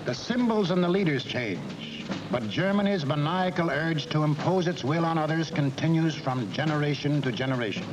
The symbols and the leaders change, but Germany's maniacal urge to impose its will on others continues from generation to generation.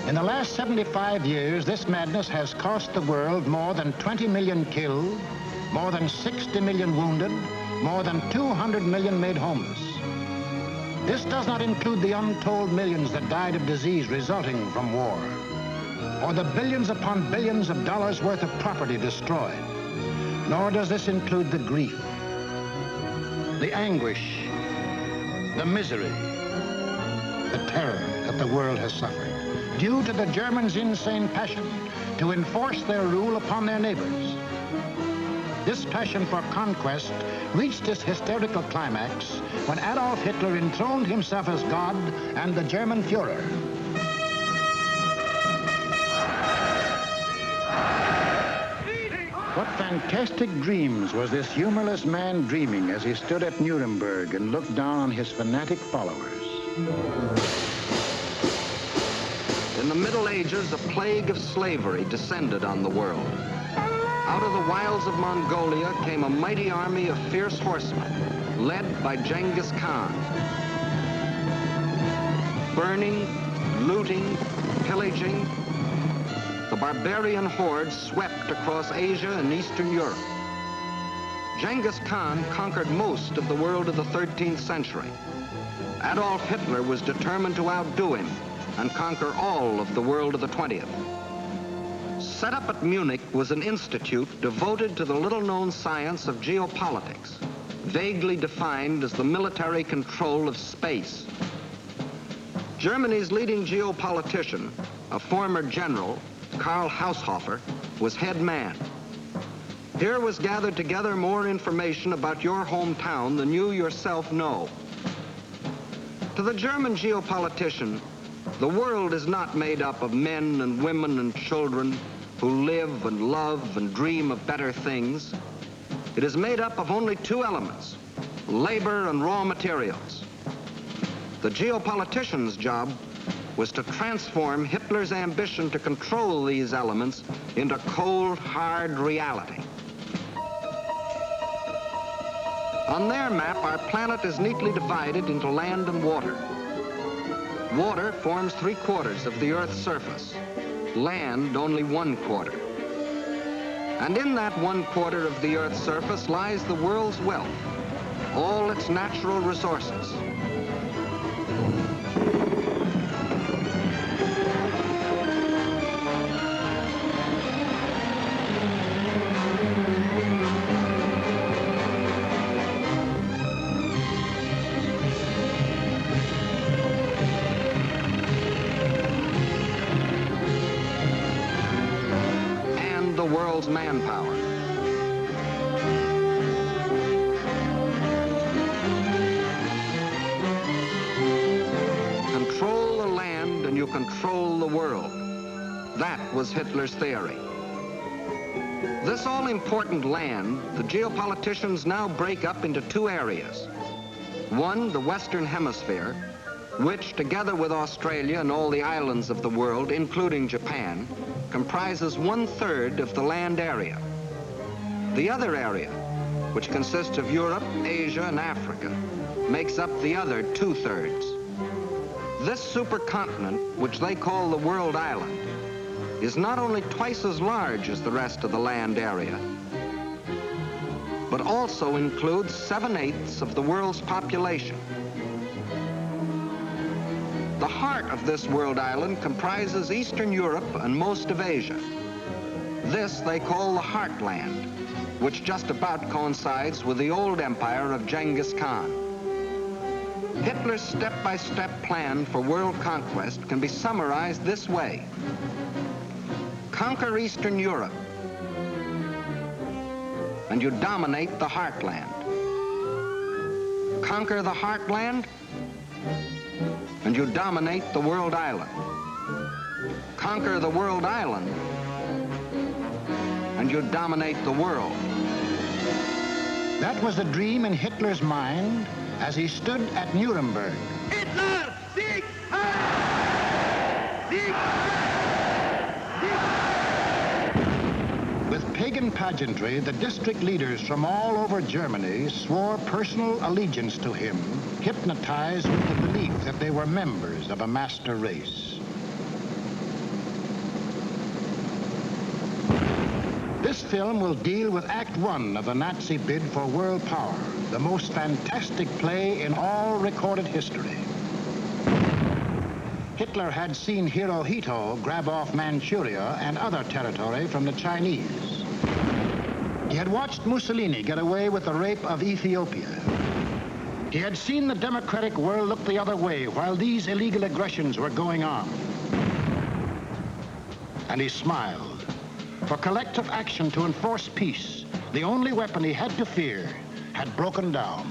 In the last 75 years, this madness has cost the world more than 20 million killed, more than 60 million wounded, more than 200 million made homeless. This does not include the untold millions that died of disease resulting from war, or the billions upon billions of dollars worth of property destroyed. Nor does this include the grief, the anguish, the misery, the terror that the world has suffered, due to the Germans' insane passion to enforce their rule upon their neighbors. This passion for conquest reached its hysterical climax when Adolf Hitler enthroned himself as God and the German Führer. What fantastic dreams was this humorless man dreaming as he stood at Nuremberg and looked down on his fanatic followers? In the Middle Ages, a plague of slavery descended on the world. Out of the wilds of Mongolia came a mighty army of fierce horsemen, led by Genghis Khan. Burning, looting, pillaging, the barbarian hordes swept across Asia and Eastern Europe. Genghis Khan conquered most of the world of the 13th century. Adolf Hitler was determined to outdo him and conquer all of the world of the 20th. Set up at Munich was an institute devoted to the little-known science of geopolitics, vaguely defined as the military control of space. Germany's leading geopolitician, a former general, Karl Haushofer, was head man. Here was gathered together more information about your hometown than you yourself know. To the German geopolitician, the world is not made up of men and women and children who live and love and dream of better things. It is made up of only two elements, labor and raw materials. The geopolitician's job was to transform Hitler's ambition to control these elements into cold, hard reality. On their map, our planet is neatly divided into land and water. Water forms 3/4 of the Earth's surface, land only 1/4. And in that 1/4 of the Earth's surface lies the world's wealth, all its natural resources. world's manpower. Control the land and you control the world. That was Hitler's theory. This all-important land, the geopoliticians now break up into two areas. One, the Western Hemisphere, which, together with Australia and all the islands of the world, including Japan, comprises 1/3 of the land area. The other area, which consists of Europe, Asia, and Africa, makes up the other 2/3. This supercontinent, which they call the World Island, is not only twice as large as the rest of the land area, but also includes 7/8 of the world's population. The heart of this world island comprises Eastern Europe and most of Asia. This they call the Heartland, which just about coincides with the old empire of Genghis Khan. Hitler's step-by-step plan for world conquest can be summarized this way. Conquer Eastern Europe, and you dominate the Heartland. Conquer the Heartland, and you dominate the world island. Conquer the world island, and you dominate the world. That was the dream in Hitler's mind as he stood at Nuremberg. Hitler, Sieg Heil! Sieg Heil! Sieg Heil! With pagan pageantry, the district leaders from all over Germany swore personal allegiance to him, hypnotized with the belief that they were members of a master race. This film will deal with Act 1 of the Nazi bid for world power, the most fantastic play in all recorded history. Hitler had seen Hirohito grab off Manchuria and other territory from the Chinese. He had watched Mussolini get away with the rape of Ethiopia. He had seen the democratic world look the other way while these illegal aggressions were going on. And he smiled. For collective action to enforce peace, the only weapon he had to fear, had broken down.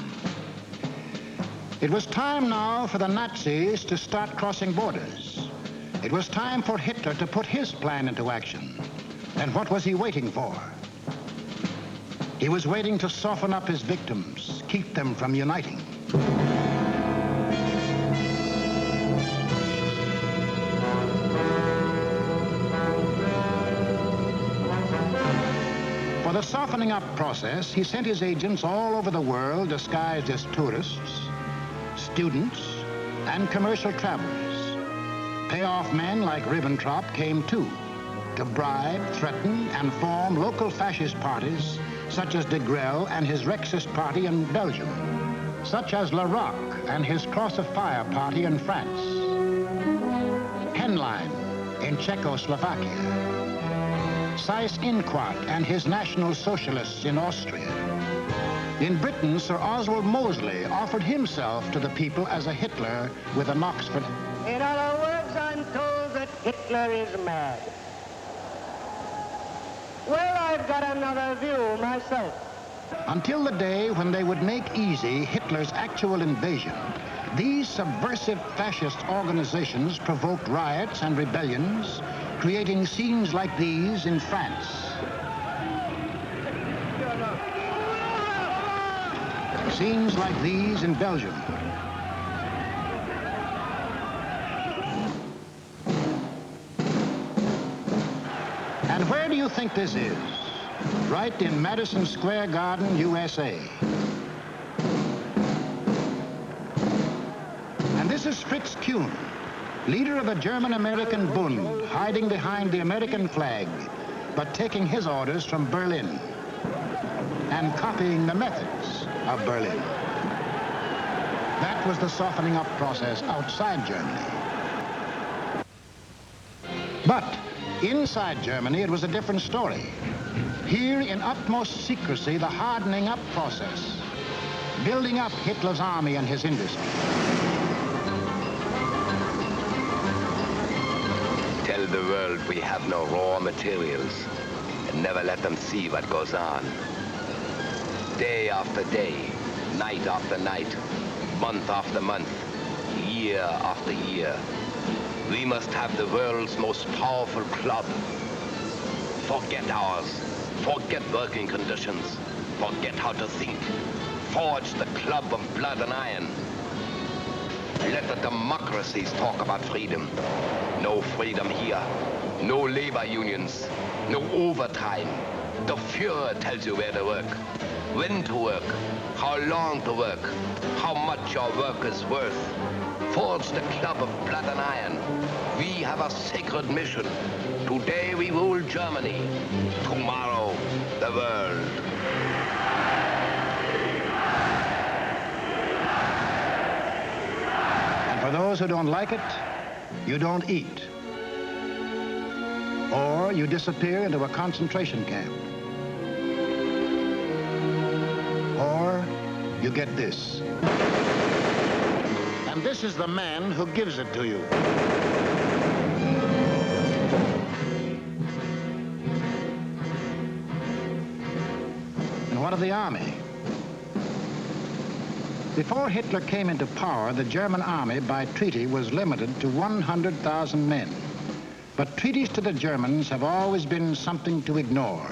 It was time now for the Nazis to start crossing borders. It was time for Hitler to put his plan into action. And what was he waiting for? He was waiting to soften up his victims, keep them from uniting. For the softening up process, he sent his agents all over the world disguised as tourists, students, and commercial travelers. Payoff men like Ribbentrop came too, to bribe, threaten, and form local fascist parties such as de Grelle and his Rexist party in Belgium, such as Larocque and his Cross of Fire party in France, Henlein in Czechoslovakia, Seyss-Inquart and his National Socialists in Austria. In Britain, Sir Oswald Mosley offered himself to the people as a Hitler with an Oxford. In other words, I'm told that Hitler is mad. Well, I've got another view myself. Until the day when they would make easy Hitler's actual invasion, these subversive fascist organizations provoked riots and rebellions, creating scenes like these in France. Scenes like these in Belgium. And where do you think this is? Right in Madison Square Garden, USA. And this is Fritz Kuhn, leader of the German-American Bund, hiding behind the American flag, but taking his orders from Berlin and copying the methods of Berlin. That was the softening up process outside Germany. But inside Germany, it was a different story. Here, in utmost secrecy, the hardening up process, building up Hitler's army and his industry. Tell the world we have no raw materials. and never let them see what goes on. Day after day, night after night, month after month, year after year. We must have the world's most powerful club. Forget ours. Forget working conditions. Forget how to think. Forge the club of blood and iron. Let the democracies talk about freedom. No freedom here. No labor unions. No overtime. The Führer tells you where to work, when to work, how long to work, how much your work is worth. Forge the club of blood and iron. We have a sacred mission. Today we rule Germany. Tomorrow, the world. And for those who don't like it, you don't eat. Or you disappear into a concentration camp. Or you get this. And this is the man who gives it to you. And what of the army? Before Hitler came into power, the German army by treaty was limited to 100,000 men. But treaties to the Germans have always been something to ignore.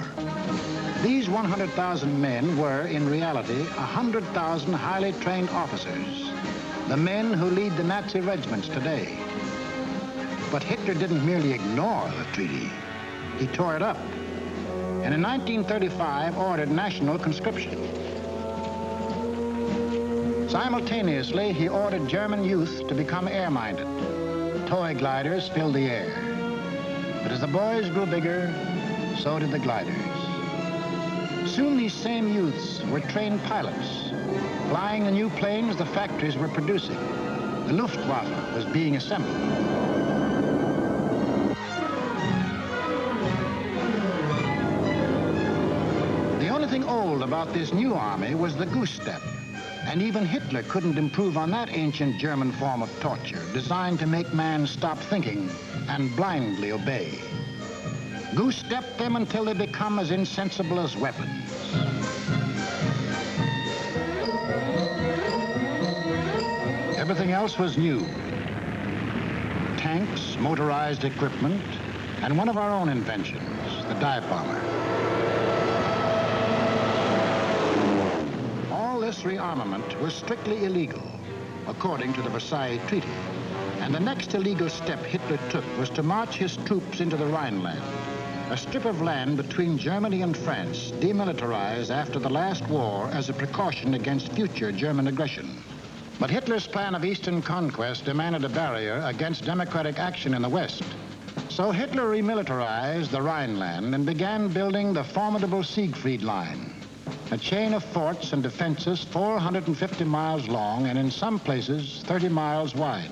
These 100,000 men were, in reality, 100,000 highly trained officers, the men who lead the Nazi regiments today. But Hitler didn't merely ignore the treaty. He tore it up, and in 1935 ordered national conscription. Simultaneously, he ordered German youth to become air-minded. Toy gliders filled the air. But as the boys grew bigger, so did the gliders. Soon these same youths were trained pilots, flying the new planes the factories were producing. The Luftwaffe was being assembled. The only thing old about this new army was the goose step. And even Hitler couldn't improve on that ancient German form of torture, designed to make man stop thinking and blindly obey. Goose-step them until they become as insensible as weapons. Everything else was new. Tanks, motorized equipment, and one of our own inventions, the dive bomber. This rearmament was strictly illegal, according to the Versailles Treaty. And the next illegal step Hitler took was to march his troops into the Rhineland, a strip of land between Germany and France, demilitarized after the last war as a precaution against future German aggression. But Hitler's plan of eastern conquest demanded a barrier against democratic action in the West. So Hitler remilitarized the Rhineland and began building the formidable Siegfried Line, a chain of forts and defenses 450 miles long and in some places 30 miles wide.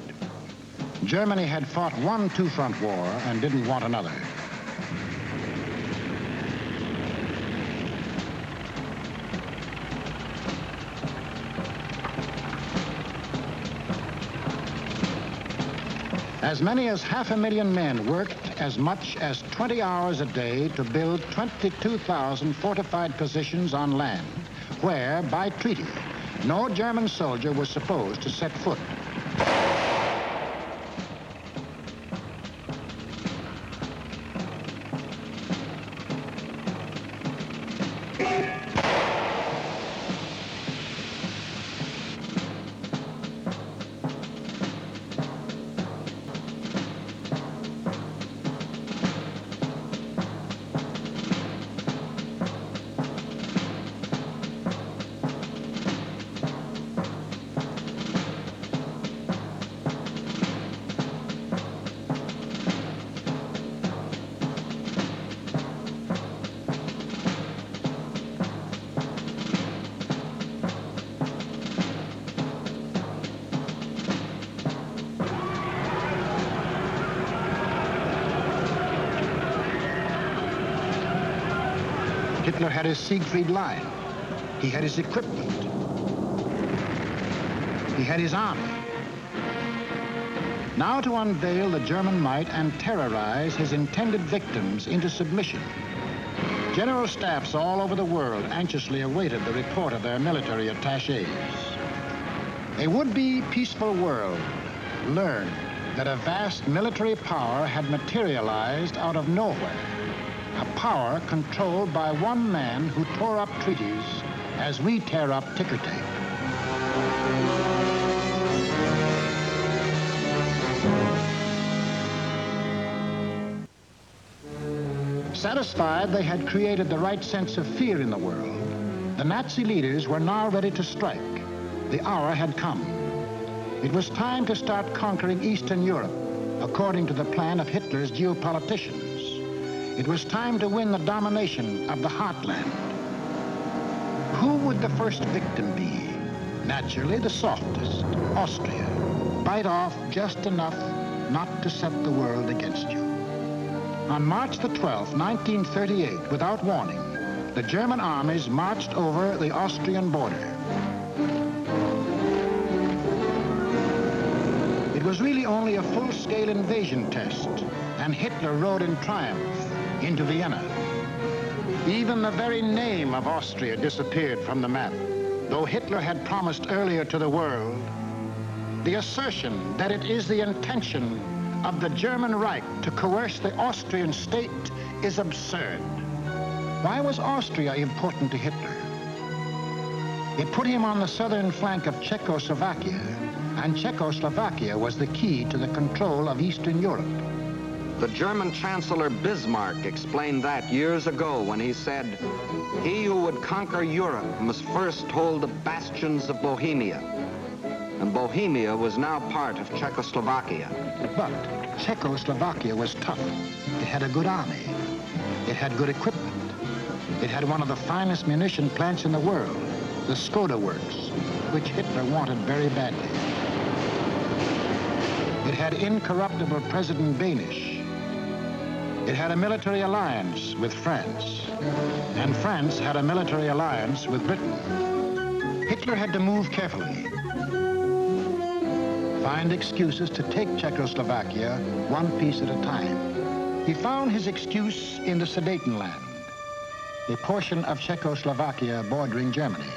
Germany had fought one two-front war and didn't want another. As many as 500,000 men worked as much as 20 hours a day to build 22,000 fortified positions on land, where, by treaty, no German soldier was supposed to set foot. Hitler had his Siegfried Line. He had his equipment. He had his army. Now to unveil the German might and terrorize his intended victims into submission. General staffs all over the world anxiously awaited the report of their military attachés. A would-be peaceful world learned that a vast military power had materialized out of nowhere, a power controlled by one man who tore up treaties as we tear up ticker tape. Satisfied they had created the right sense of fear in the world, the Nazi leaders were now ready to strike. The hour had come. It was time to start conquering Eastern Europe, according to the plan of Hitler's geopoliticians. It was time to win the domination of the heartland. Who would the first victim be? Naturally, the softest, Austria. Bite off just enough not to set the world against you. On March the 12th, 1938, without warning, the German armies marched over the Austrian border. It was really only a full-scale invasion test, and Hitler rode in triumph into Vienna. Even the very name of Austria disappeared from the map, though Hitler had promised earlier to the world. The assertion that it is the intention of the German Reich to coerce the Austrian state is absurd. Why was Austria important to Hitler? It put him on the southern flank of Czechoslovakia, and Czechoslovakia was the key to the control of Eastern Europe. The German Chancellor Bismarck explained that years ago when he said, "He who would conquer Europe must first hold the bastions of Bohemia." And Bohemia was now part of Czechoslovakia. But Czechoslovakia was tough. It had a good army. It had good equipment. It had one of the finest munition plants in the world, the Skoda Works, which Hitler wanted very badly. It had incorruptible President Banish. It had a military alliance with France, and France had a military alliance with Britain. Hitler had to move carefully, find excuses to take Czechoslovakia one piece at a time. He found his excuse in the Sudetenland, a portion of Czechoslovakia bordering Germany.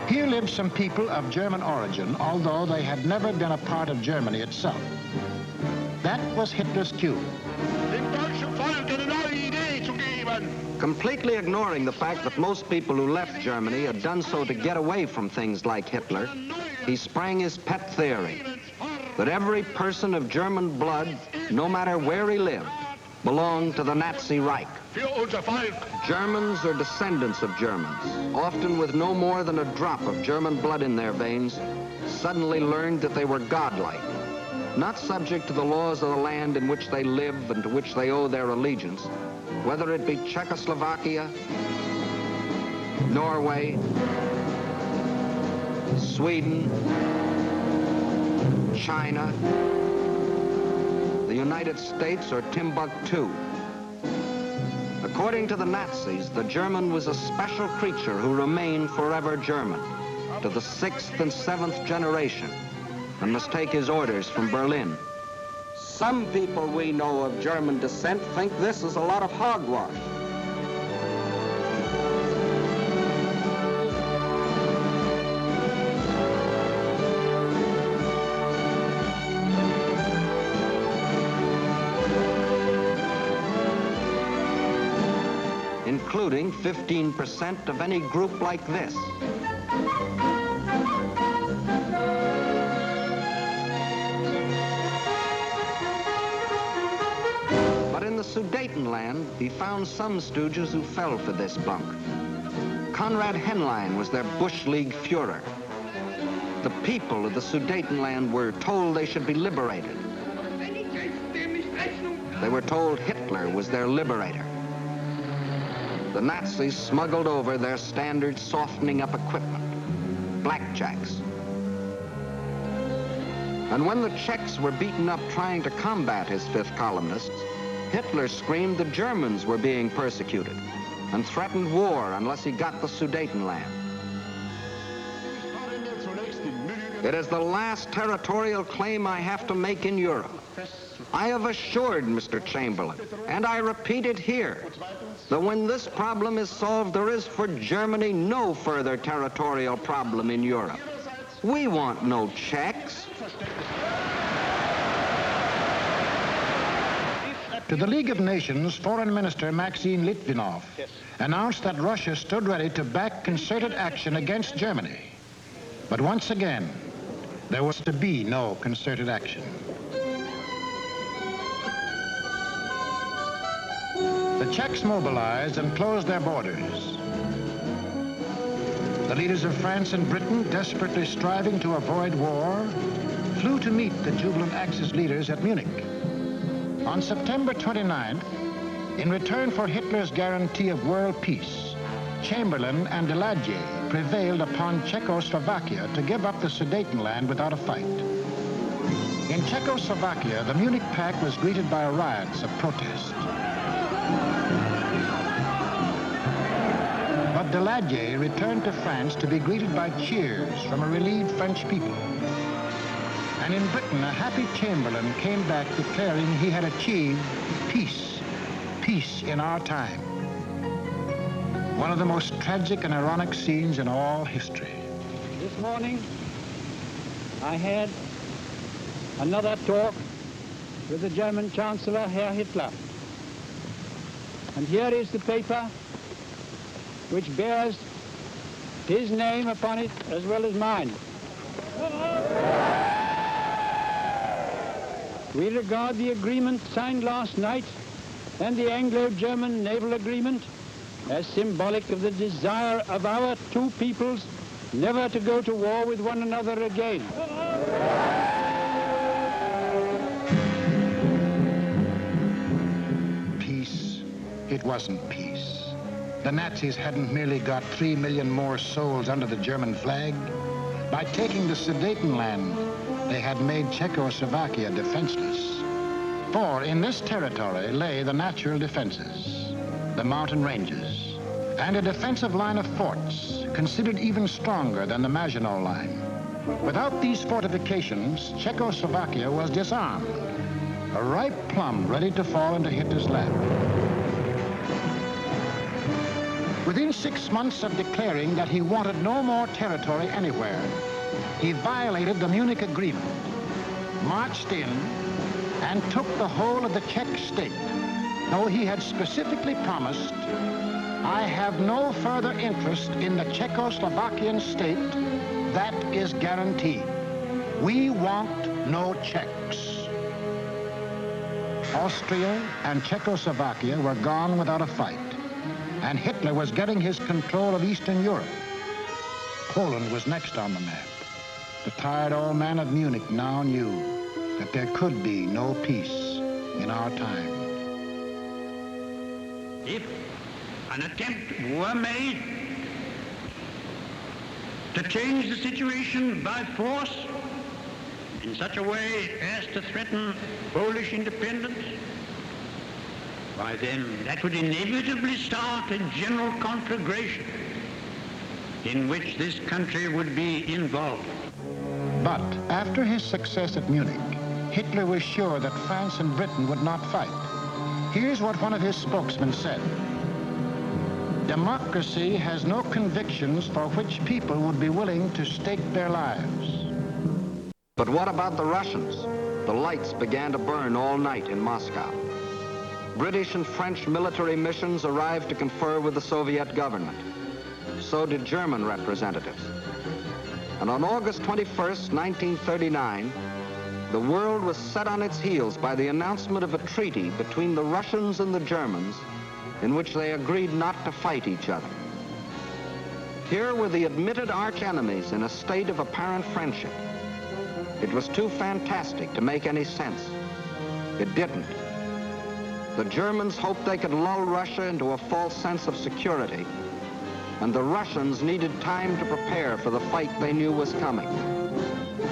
Here lived some people of German origin, although they had never been a part of Germany itself. That was Hitler's cue. Completely ignoring the fact that most people who left Germany had done so to get away from things like Hitler, he sprang his pet theory that every person of German blood, no matter where he lived, belonged to the Nazi Reich. Germans or descendants of Germans, often with no more than a drop of German blood in their veins, suddenly learned that they were godlike, not subject to the laws of the land in which they live and to which they owe their allegiance, whether it be Czechoslovakia, Norway, Sweden, China, the United States, or Timbuktu. According to the Nazis, the German was a special creature who remained forever German, to the 6th and 7th generation, and must take his orders from Berlin. Some people we know of German descent think this is a lot of hogwash. Including 15% of any group like this. But in the Sudetenland, he found some stooges who fell for this bunk. Konrad Henlein was their Bush League Führer. The people of the Sudetenland were told they should be liberated. They were told Hitler was their liberator. The Nazis smuggled over their standard softening up equipment, blackjacks. And when the Czechs were beaten up trying to combat his fifth columnists, Hitler screamed the Germans were being persecuted and threatened war unless he got the Sudetenland. It is the last territorial claim I have to make in Europe. I have assured Mr. Chamberlain, and I repeat it here, that when this problem is solved, there is for Germany no further territorial problem in Europe. We want no Czechs. To the League of Nations, Foreign Minister Maxim Litvinov announced that Russia stood ready to back concerted action against Germany. But once again, there was to be no concerted action. The Czechs mobilized and closed their borders. The leaders of France and Britain, desperately striving to avoid war, flew to meet the jubilant Axis leaders at Munich. On September 29th, in return for Hitler's guarantee of world peace, Chamberlain and Daladier prevailed upon Czechoslovakia to give up the Sudetenland without a fight. In Czechoslovakia, the Munich Pact was greeted by riots of protest. But Daladier returned to France to be greeted by cheers from a relieved French people. And in Britain, a happy Chamberlain came back declaring he had achieved peace, peace in our time. One of the most tragic and ironic scenes in all history. This morning, I had another talk with the German Chancellor, Herr Hitler. And here is the paper which bears his name upon it as well as mine. We regard the agreement signed last night and the Anglo-German naval agreement as symbolic of the desire of our two peoples never to go to war with one another again. Peace. It wasn't peace. The Nazis hadn't merely got 3 million more souls under the German flag. By taking the Sudetenland, they had made Czechoslovakia defenseless. For in this territory lay the natural defenses, the mountain ranges, and a defensive line of forts, considered even stronger than the Maginot Line. Without these fortifications, Czechoslovakia was disarmed, a ripe plum ready to fall into Hitler's lap. Within 6 months of declaring that he wanted no more territory anywhere, he violated the Munich Agreement, marched in, and took the whole of the Czech state, though he had specifically promised, "I have no further interest in the Czechoslovakian state. That is guaranteed. We want no Czechs." Austria and Czechoslovakia were gone without a fight, and Hitler was getting his control of Eastern Europe. Poland was next on the map. The tired old man of Munich now knew that there could be no peace in our time. If an attempt were made to change the situation by force in such a way as to threaten Polish independence, why then that would inevitably start a general conflagration in which this country would be involved. But after his success at Munich, Hitler was sure that France and Britain would not fight. Here's what one of his spokesmen said. "Democracy has no convictions for which people would be willing to stake their lives." But what about the Russians? The lights began to burn all night in Moscow. British and French military missions arrived to confer with the Soviet government. So did German representatives. And on August 21st, 1939, the world was set on its heels by the announcement of a treaty between the Russians and the Germans in which they agreed not to fight each other. Here were the admitted arch-enemies in a state of apparent friendship. It was too fantastic to make any sense. It didn't. The Germans hoped they could lull Russia into a false sense of security, and the Russians needed time to prepare for the fight they knew was coming.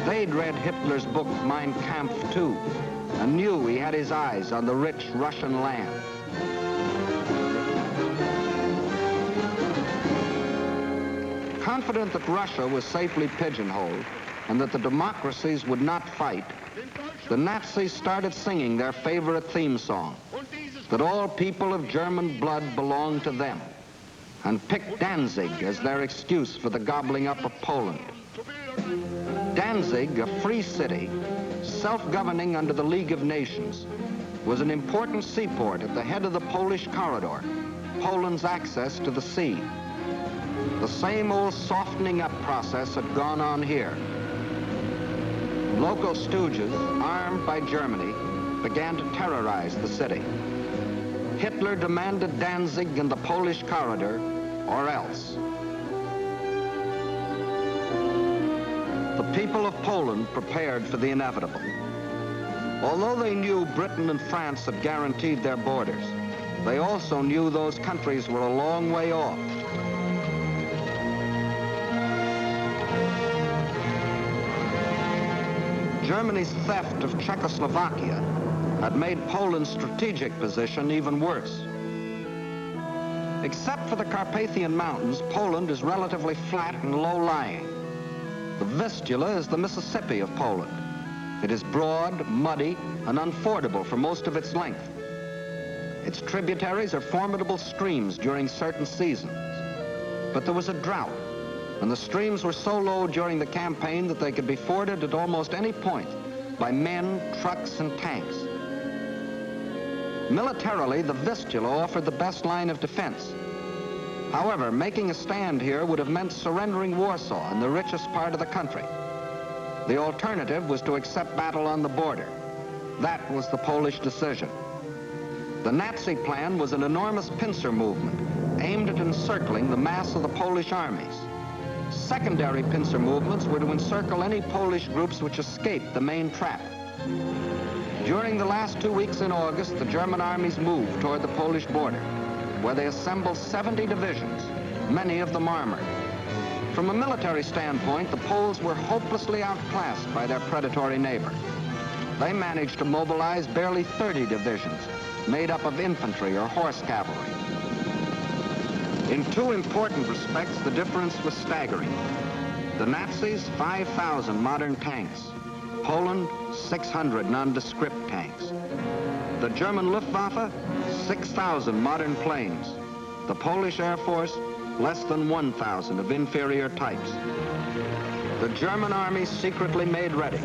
They'd read Hitler's book, Mein Kampf, too, and knew he had his eyes on the rich Russian land. Confident that Russia was safely pigeonholed, and that the democracies would not fight, the Nazis started singing their favorite theme song, that all people of German blood belonged to them, and picked Danzig as their excuse for the gobbling up of Poland. Danzig, a free city, self-governing under the League of Nations, was an important seaport at the head of the Polish corridor, Poland's access to the sea. The same old softening up process had gone on here. Local stooges, armed by Germany, began to terrorize the city. Hitler demanded Danzig and the Polish corridor, or else. The people of Poland prepared for the inevitable. Although they knew Britain and France had guaranteed their borders, they also knew those countries were a long way off. Germany's theft of Czechoslovakia had made Poland's strategic position even worse. Except for the Carpathian Mountains, Poland is relatively flat and low-lying. The Vistula is the Mississippi of Poland. It is broad, muddy, and unfordable for most of its length. Its tributaries are formidable streams during certain seasons. But there was a drought, and the streams were so low during the campaign that they could be forded at almost any point by men, trucks, and tanks. Militarily, the Vistula offered the best line of defense. However, making a stand here would have meant surrendering Warsaw and the richest part of the country. The alternative was to accept battle on the border. That was the Polish decision. The Nazi plan was an enormous pincer movement aimed at encircling the mass of the Polish armies. Secondary pincer movements were to encircle any Polish groups which escaped the main trap. During the last 2 weeks in August, the German armies moved toward the Polish border, where they assembled 70 divisions, many of them armored. From a military standpoint, the Poles were hopelessly outclassed by their predatory neighbor. They managed to mobilize barely 30 divisions, made up of infantry or horse cavalry. In two important respects, the difference was staggering. The Nazis, 5,000 modern tanks. Poland, 600 nondescript tanks. The German Luftwaffe, 6,000 modern planes. The Polish Air Force, less than 1,000 of inferior types. The German army secretly made ready.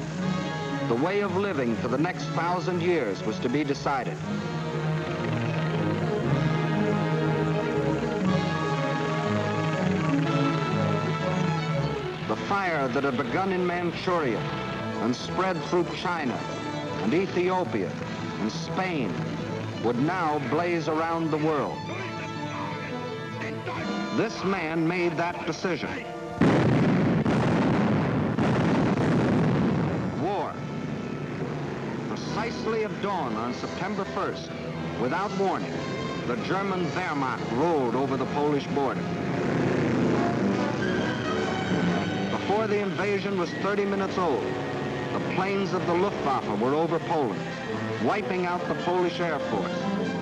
The way of living for the next 1,000 years was to be decided. The fire that had begun in Manchuria and spread through China and Ethiopia and Spain would now blaze around the world. This man made that decision. War. Precisely at dawn on September 1st, without warning, the German Wehrmacht rolled over the Polish border. Before the invasion was 30 minutes old, the planes of the Luftwaffe were over Poland, wiping out the Polish Air Force,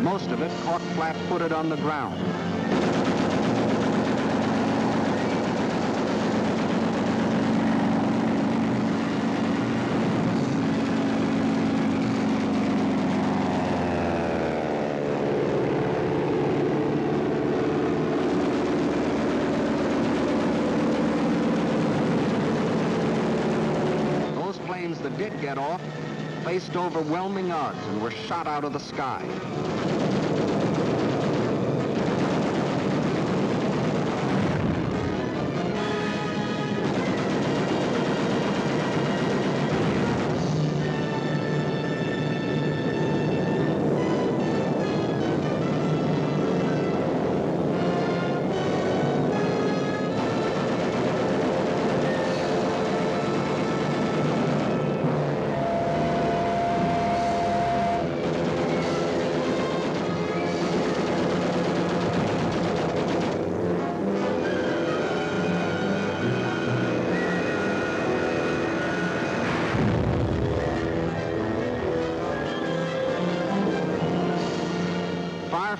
most of it caught flat-footed on the ground. That did get off faced overwhelming odds and were shot out of the sky.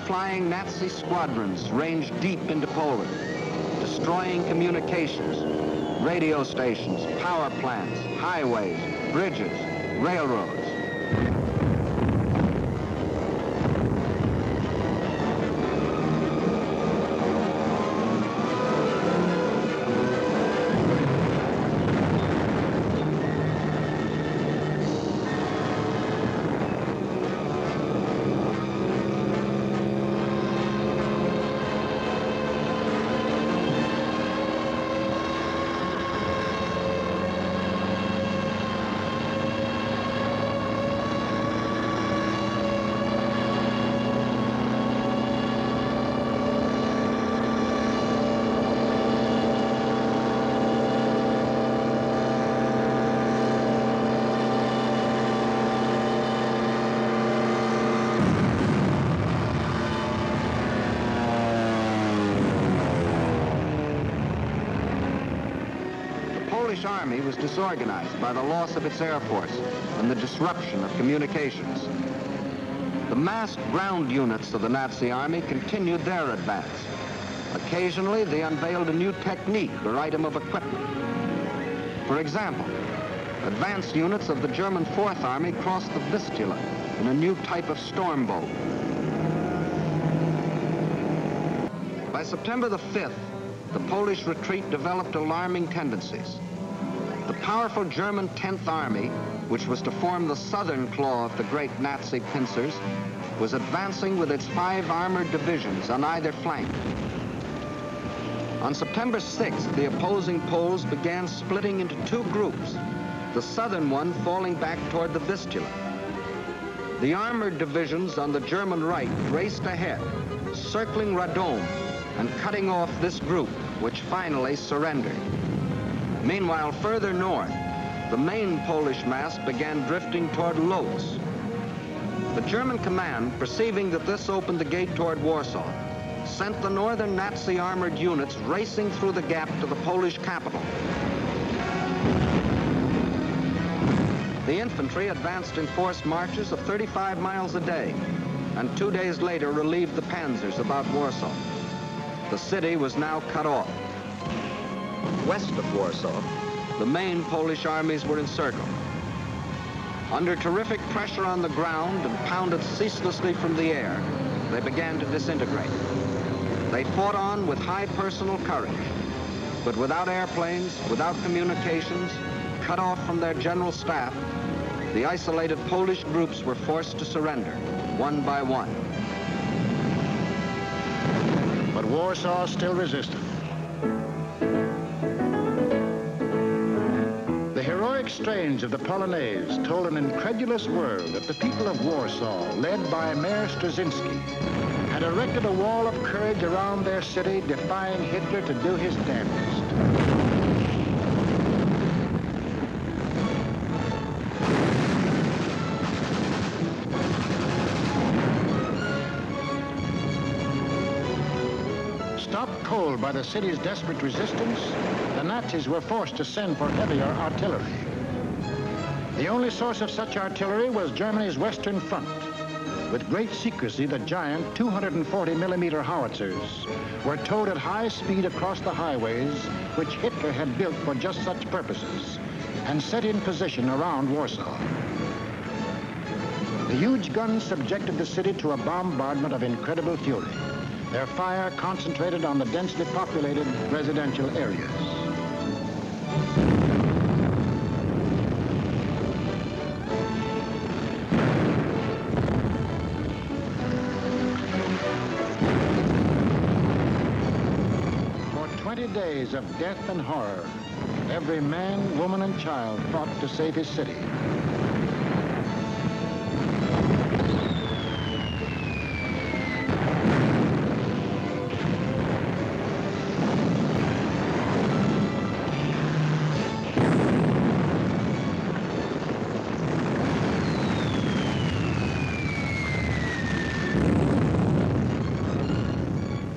Flying Nazi squadrons ranged deep into Poland, destroying communications, radio stations, power plants, highways, bridges, railroads. The Polish army was disorganized by the loss of its air force and the disruption of communications. The massed ground units of the Nazi army continued their advance. Occasionally, they unveiled a new technique or item of equipment. For example, advanced units of the German Fourth Army crossed the Vistula in a new type of storm boat. By September the 5th, the Polish retreat developed alarming tendencies. The powerful German 10th Army, which was to form the southern claw of the great Nazi pincers, was advancing with its 5 armored divisions on either flank. On September 6th, the opposing Poles began splitting into 2 groups, the southern one falling back toward the Vistula. The armored divisions on the German right raced ahead, circling Radom and cutting off this group, which finally surrendered. Meanwhile, further north, the main Polish mass began drifting toward Lodz. The German command, perceiving that this opened the gate toward Warsaw, sent the northern Nazi armored units racing through the gap to the Polish capital. The infantry advanced in forced marches of 35 miles a day, and 2 days later relieved the panzers about Warsaw. The city was now cut off. West of Warsaw, the main Polish armies were encircled. Under terrific pressure on the ground and pounded ceaselessly from the air, they began to disintegrate. They fought on with high personal courage, but without airplanes, without communications, cut off from their general staff, the isolated Polish groups were forced to surrender, one by one. But Warsaw still resisted. The heroic strains of the Polonaise told an incredulous world that the people of Warsaw, led by Mayor Straczynski, had erected a wall of courage around their city, defying Hitler to do his damnedest. Stopped cold by the city's desperate resistance, the Nazis were forced to send for heavier artillery. The only source of such artillery was Germany's Western Front. With great secrecy, the giant 240mm howitzers were towed at high speed across the highways which Hitler had built for just such purposes and set in position around Warsaw. The huge guns subjected the city to a bombardment of incredible fury, their fire concentrated on the densely populated residential areas. For 20 days of death and horror, every man, woman, and child fought to save his city.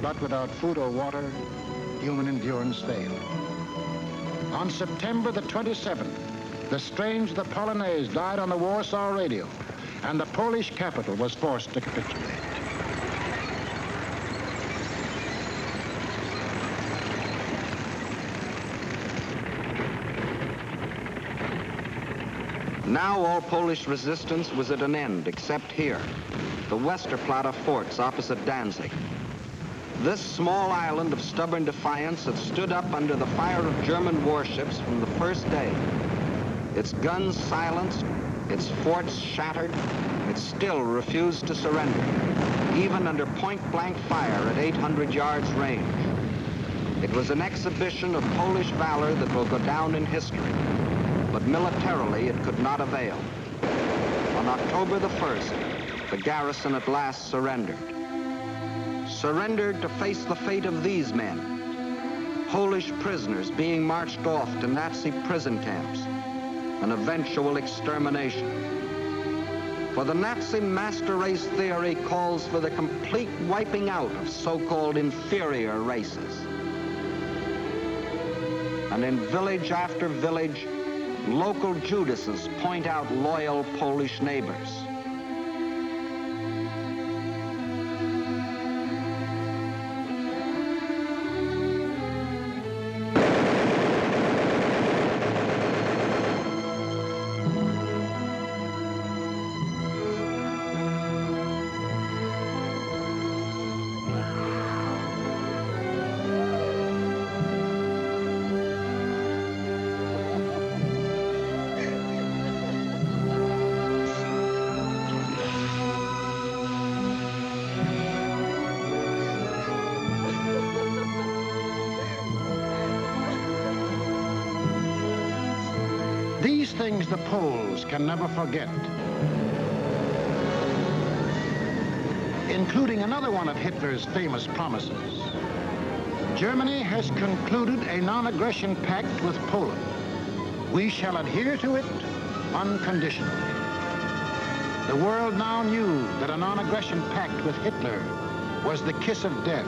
But without food or water, human endurance failed. On September the 27th, the strains of the Polonaise died on the Warsaw radio, and the Polish capital was forced to capitulate. Now all Polish resistance was at an end, except here, the Westerplatte forts opposite Danzig. This small island of stubborn defiance had stood up under the fire of German warships from the first day. Its guns silenced, its forts shattered, it still refused to surrender, even under point-blank fire at 800 yards range. It was an exhibition of Polish valor that will go down in history, but militarily it could not avail. On October the 1st, the garrison at last surrendered. Surrendered to face the fate of these men, Polish prisoners being marched off to Nazi prison camps, an eventual extermination. For the Nazi master race theory calls for the complete wiping out of so-called inferior races. And in village after village, local Judases point out loyal Polish neighbors. These things the Poles can never forget, including another one of Hitler's famous promises. Germany has concluded a non-aggression pact with Poland. We shall adhere to it unconditionally. The world now knew that a non-aggression pact with Hitler was the kiss of death.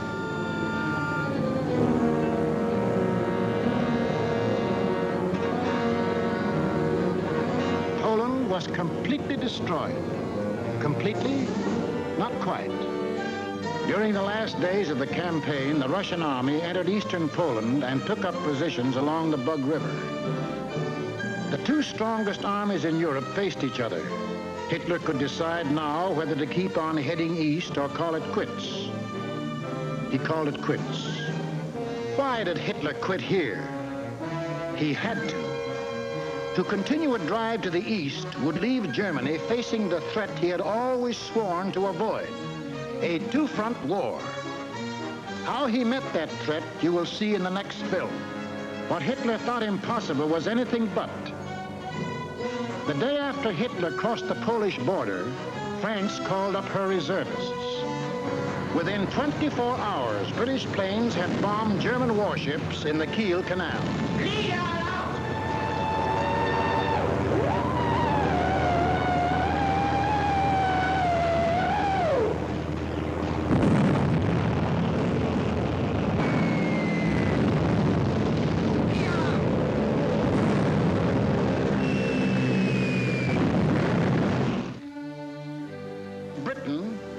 Poland was completely destroyed. Completely? Not quite. During the last days of the campaign, the Russian army entered eastern Poland and took up positions along the Bug River. The two strongest armies in Europe faced each other. Hitler could decide now whether to keep on heading east or call it quits. He called it quits. Why did Hitler quit here? He had to. To continue a drive to the east would leave Germany facing the threat he had always sworn to avoid, a two-front war. How he met that threat you will see in the next film. What Hitler thought impossible was anything but. The day after Hitler crossed the Polish border, France called up her reservists. Within 24 hours, British planes had bombed German warships in the Kiel Canal.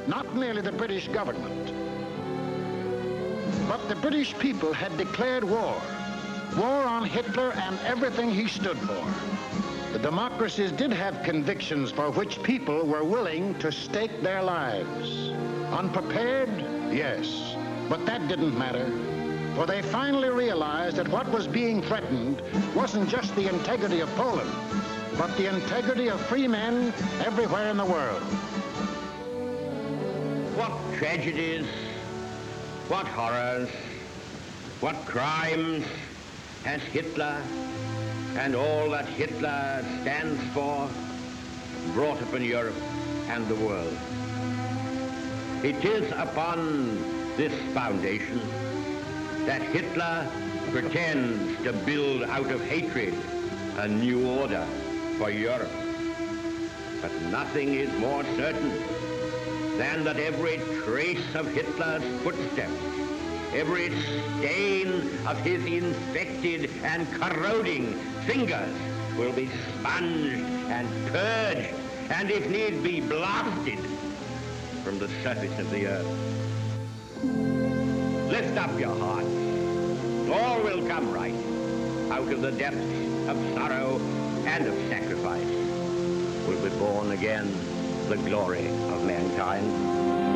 Not merely the British government, but the British people had declared war. War on Hitler and everything he stood for. The democracies did have convictions for which people were willing to stake their lives. Unprepared? Yes. But that didn't matter. For they finally realized that what was being threatened wasn't just the integrity of Poland, but the integrity of free men everywhere in the world. What tragedies, what horrors, what crimes has Hitler and all that Hitler stands for brought upon Europe and the world. It is upon this foundation that Hitler pretends to build out of hatred a new order for Europe. But nothing is more certain than that every trace of Hitler's footsteps, every stain of his infected and corroding fingers will be sponged and purged, and if need be, blasted from the surface of the earth. Lift up your hearts. All will come right out of the depths of sorrow and of sacrifice. will be born again the glory of mankind.